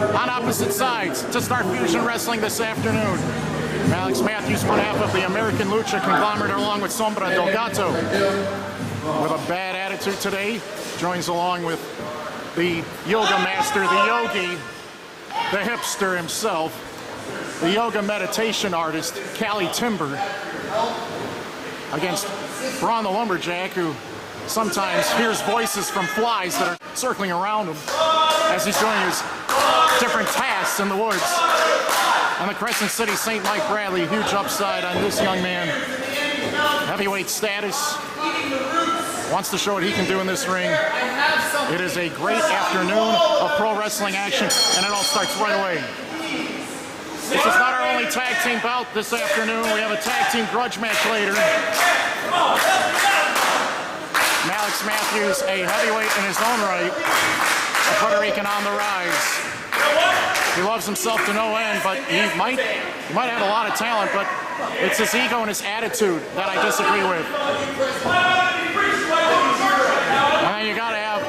on opposite sides to start fusion wrestling this afternoon. Malex Matthews, one half of the American Lucha conglomerate, along with Sombra del Gato, with a bad attitude today, joins along with the yoga master, the yogi, the hipster himself, the yoga meditation artist, Cali Timber, against Brawn the Lumberjack, who sometimes hears voices from flies that are circling around him as he's doing his different tasks in the woods. And the Crescent City St. Mike Bradley, huge upside on this young man. Heavyweight status, wants to show what he can do in this ring. It is a great afternoon of pro wrestling action, and it all starts right away. This is not our only tag team bout this afternoon. We have a tag team grudge match later. Malex Matthews, a heavyweight in his own right, a Puerto Rican on the rise. He loves himself to no end, but he might have a lot of talent, but it's his ego and his attitude that I disagree with. And then you got to have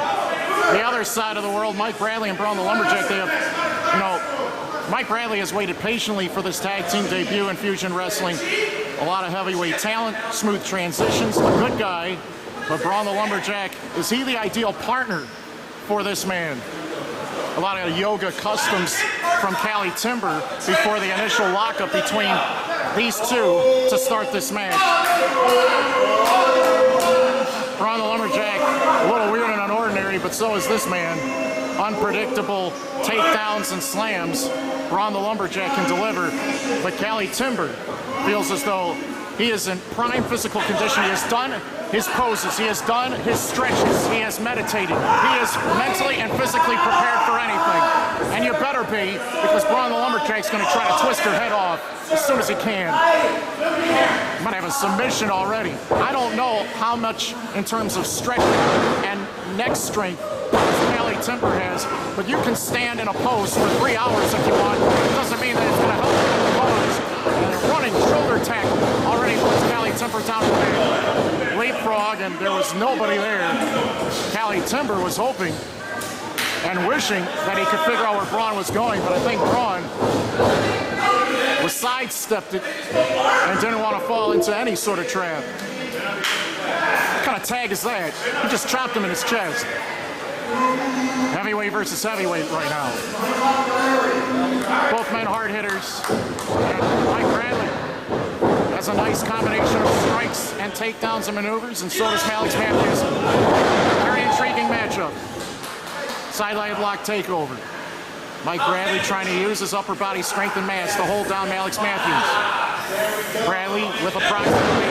the other side of the world, Mike Bradley and Brawn the Lumberjack. They have, Mike Bradley has waited patiently for this tag team debut in Fusion Wrestling. A lot of heavyweight talent, smooth transitions, a good guy. But Brawn the Lumberjack, is he the ideal partner for this man? A lot of yoga customs from Cali Timber before the initial lockup between these two to start this match. Brawn the Lumberjack, a little weird and unordinary, but so is this man. Unpredictable takedowns and slams. Brawn the Lumberjack can deliver, but Cali Timber feels as though he is in prime physical condition. He has done his poses, he has done his stretches, he has meditated. He is mentally and physically prepared for anything. And you better be, because Brawn the Lumberjack's going to try to twist your head off as soon as he can. He might have a submission already. I don't know how much in terms of stretching and neck strength Cali Timber has, but you can stand in a pose for 3 hours if you want. It doesn't mean that it's going to help you with the pose. And a running shoulder tackle already puts Cali Timber down to the leapfrog, and there was nobody there. Cali Timber was hoping and wishing that he could figure out where Brawn was going, but I think Brawn was sidestepped it and didn't want to fall into any sort of trap. What kind of tag is that? He just chopped him in his chest. Heavyweight versus heavyweight right now. Both men hard hitters. And Mike Bradley has a nice combination of strikes and takedowns and maneuvers, and so does Malex Matthews. Very intriguing matchup. Sideline block takeover. Mike Bradley trying to use his upper body strength and mass to hold down Malex Matthews. Bradley with approximately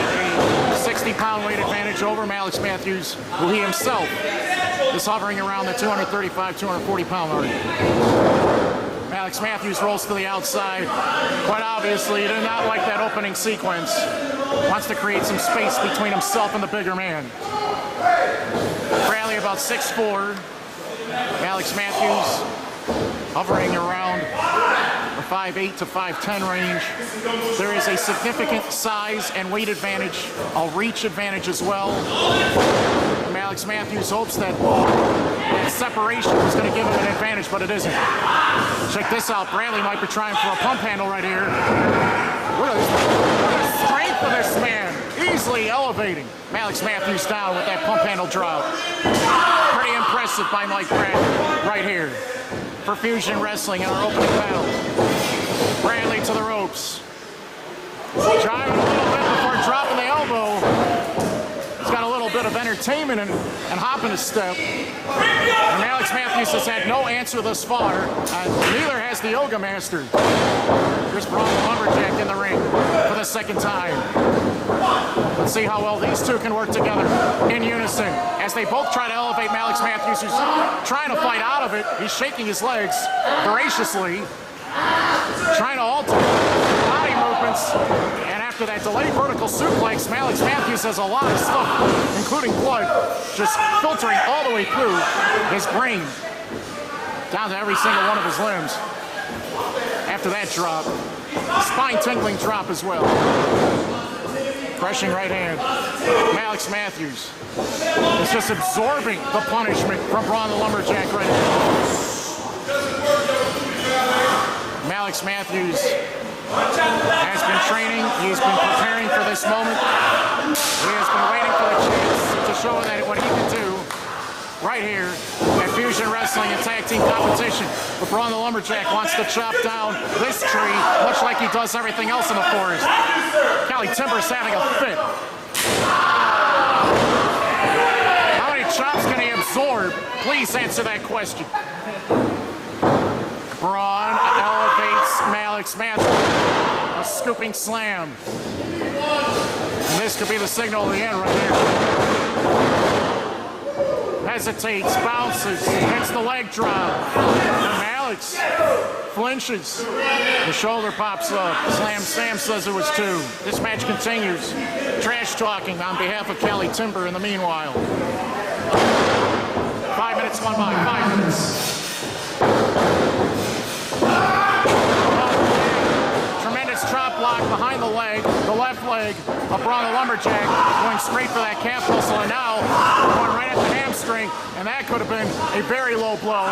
a 60-pound weight advantage over Malex Matthews, who he himself is hovering around the 235, 240-pound mark. Malex Matthews rolls to the outside. Quite obviously, he did not like that opening sequence. Wants to create some space between himself and the bigger man. Bradley about 6'4". Malex Matthews hovering around the 5'8" to 5'10" range. There is a significant size and weight advantage, a reach advantage as well. Malex Matthews hopes that separation is going to give him an advantage, but it isn't. Check this out. Bradley might be trying for a pump handle right here. Look at the strength of this man. Easily elevating Malex Matthews down with that pump handle drop. Pretty impressive by Mike Bradley right here for Fusion Wrestling in our opening battle. Bradley to the ropes. Driving a little bit before dropping the elbow. He's got a little bit of entertainment and hopping his step. And Malex Matthews has had no answer thus far, and neither has the Yoga Master. Here's Brawn the Lumberjack in the ring for the second time. Let's see how well these two can work together in unison as they both try to elevate Malex Matthews, who's trying to fight out of it. He's shaking his legs voraciously, trying to alter body movements. And after that delayed vertical suplex, Malex Matthews has a lot of stuff, including blood, just filtering all the way through his brain, down to every single one of his limbs. After that drop, spine-tingling drop as well. Crushing right hand. Malex Matthews is just absorbing the punishment from Brawn the Lumberjack right now. Malex Matthews has been training. He's been preparing for this moment. He has been waiting for the chance to show that what he can do right here at Fusion Wrestling and Tag Team Competition. But Brawn the Lumberjack wants to chop down this tree, much like he does everything else in the forest. Cali Timber's having a fit. How many chops can he absorb? Please answer that question. Brawn elevates Malex Matthews. A scooping slam. And this could be the signal of the end right here. Hesitates, bounces, hits the leg drop. And Malex flinches. The shoulder pops up. Slam Sam says it was 2. This match continues. Trash talking on behalf of Cali Timber in the meanwhile. 5 minutes gone by. 5 minutes. Tremendous chop block behind the leg, the left leg of Brawn the Lumberjack, going straight for that calf muscle, and now going right at the hamstring, and that could have been a very low blow.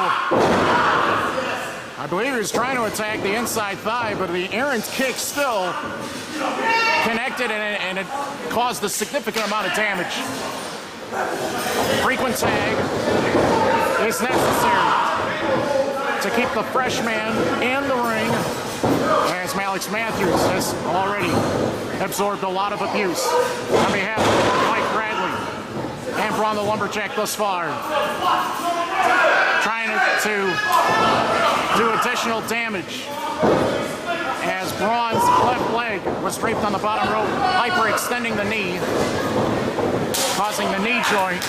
I believe he was trying to attack the inside thigh, but the errant kick still connected, and it caused a significant amount of damage. Frequent tag is necessary to keep the freshman in the ring, as Malex Matthews has already absorbed a lot of abuse on behalf of Mike Bradley and Brawn the Lumberjack thus far. Trying to do additional damage as Brawn's left leg was draped on the bottom rope, hyperextending the knee, causing the knee joint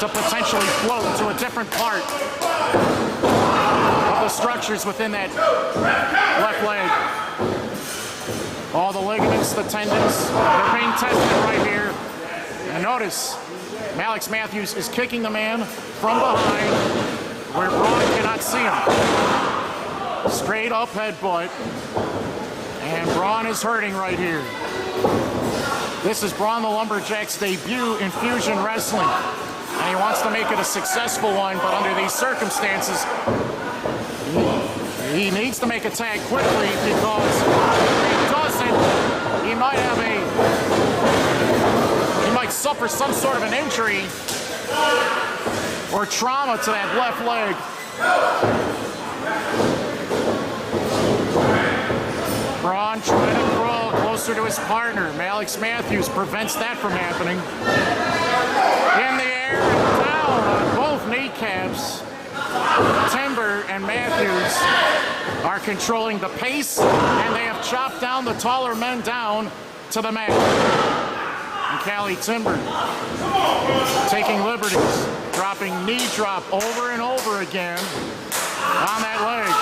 to potentially float to a different part of the structures within that left leg. All the ligaments, the tendons, they're being tested right here. And notice, Malex Matthews is kicking the man from behind where Brawn cannot see him. Straight up headbutt. And Brawn is hurting right here. This is Brawn the Lumberjack's debut in Fusion Wrestling. And he wants to make it a successful one, but under these circumstances, he needs to make a tag quickly, because if he doesn't, he might suffer some sort of an injury or trauma to that left leg. Brawn trying to crawl closer to his partner. Malex Matthews prevents that from happening. In the air and down on both kneecaps. Timber and Matthews are controlling the pace, and they have chopped down the taller men down to the mat. And Cali Timber taking liberties, dropping knee drop over and over again on that leg.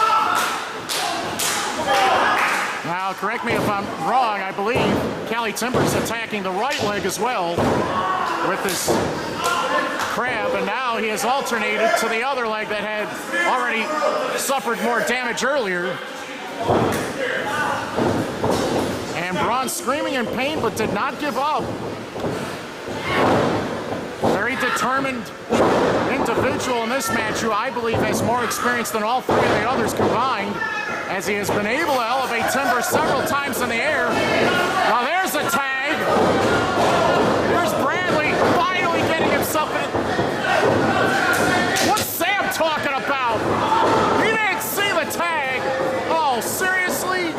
Now, correct me if I'm wrong, I believe Cali Timber's attacking the right leg as well with this crab, and now he has alternated to the other leg that had already suffered more damage earlier. And Braun screaming in pain, but did not give up. Very determined individual in this match, who I believe has more experience than all 3 of the others combined, as he has been able to elevate Timber several times in the air. Now there's a tag. There's Bradley finally getting himself in. What's Sam talking about? He didn't see the tag. Oh, seriously?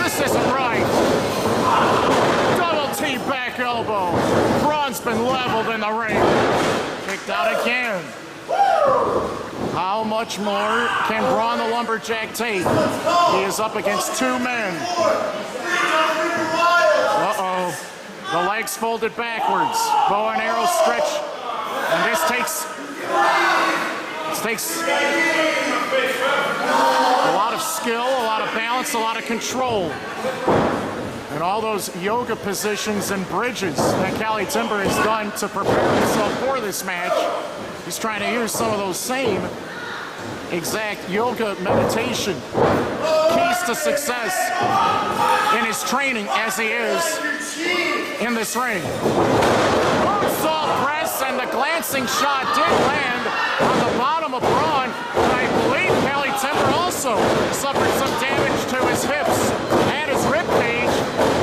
This isn't right. Double T back elbow. Braun's been leveled in the ring. Kicked out again. How much more can Brawn the Lumberjack take? He is up against 2 men. Uh-oh. The legs folded backwards. Bow and arrow stretch. And this takes a lot of skill, a lot of balance, a lot of control. And all those yoga positions and bridges that Cali Timber has done to prepare himself for this match. He's trying to use some of those same exact yoga meditation keys to success in his training as he is in this ring. Moonsault press, and the glancing shot did land on the bottom of Braun. And I believe Cali Timber also also suffered some damage to his hips and his rib cage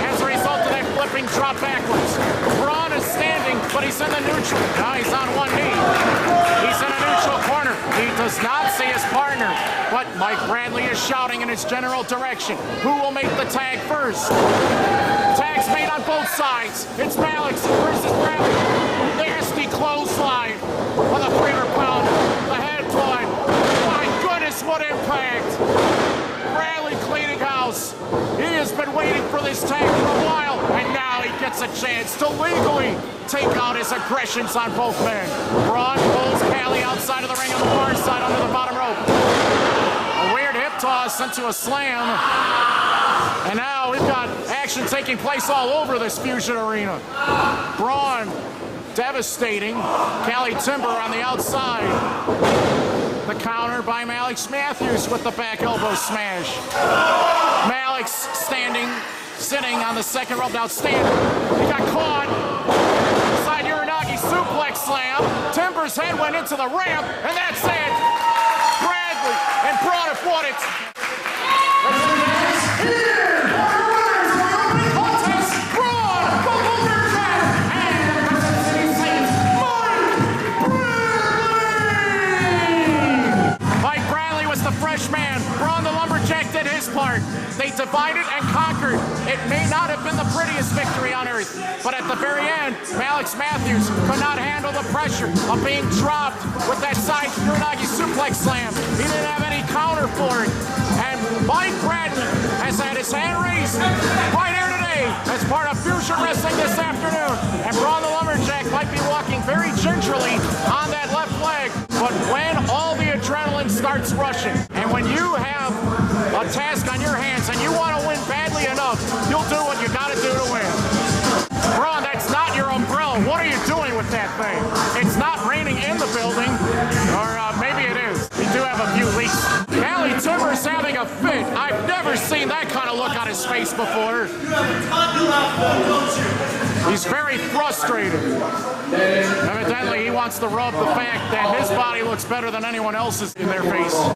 as a result of that flipping drop backwards. Brawn is standing, but he's in the neutral. Now he's on one knee. He's in a neutral corner. He does not see his partner, but Mike Bradley is shouting in his general direction. Who will make the tag first? Tags made on both sides. It's Malex versus Bradley. Nasty clothesline on the 300-pound. The head blind. My goodness, what impact! Bradley cleaning house. He has been waiting for this tag for a while, and now he gets a chance to legally take out his aggressions on both men. Braun pulls Cali outside of the ring on the far side under the bottom rope. A weird hip toss into a slam. And now we've got action taking place all over this Fusion arena. Braun devastating. Cali Timber on the outside. The counter by Malex Matthews with the back elbow smash. Malex standing, sitting on the second rope, outstanding. He got caught. Side Uranagi suplex slam. Timber's head went into the ramp, and that's it. Bradley and Braun have won it. Man, Brawn the Lumberjack did his part. They divided and conquered. It may not have been the prettiest victory on earth, but at the very end, Malex Matthews could not handle the pressure of being dropped with that side Uranagi suplex slam. He didn't have any counter for it. And Mike Bradley has had his hand raised right here today as part of Fusion Wrestling this afternoon. And Brawn the Lumberjack might be walking very gingerly on that left leg, but when all the adrenaline starts rushing, and when you have a task on your hands and you want to win badly enough, you'll do what you got to do to win. Braun, that's not your umbrella. What are you doing with that thing? It's not raining in the building, or maybe it is. We do have a few leaks. Cali Timber's having a fit. I've never seen that kind of look on his face before. He's very frustrated. Evidently, he wants to rub the fact that his body looks better than anyone else's in their face.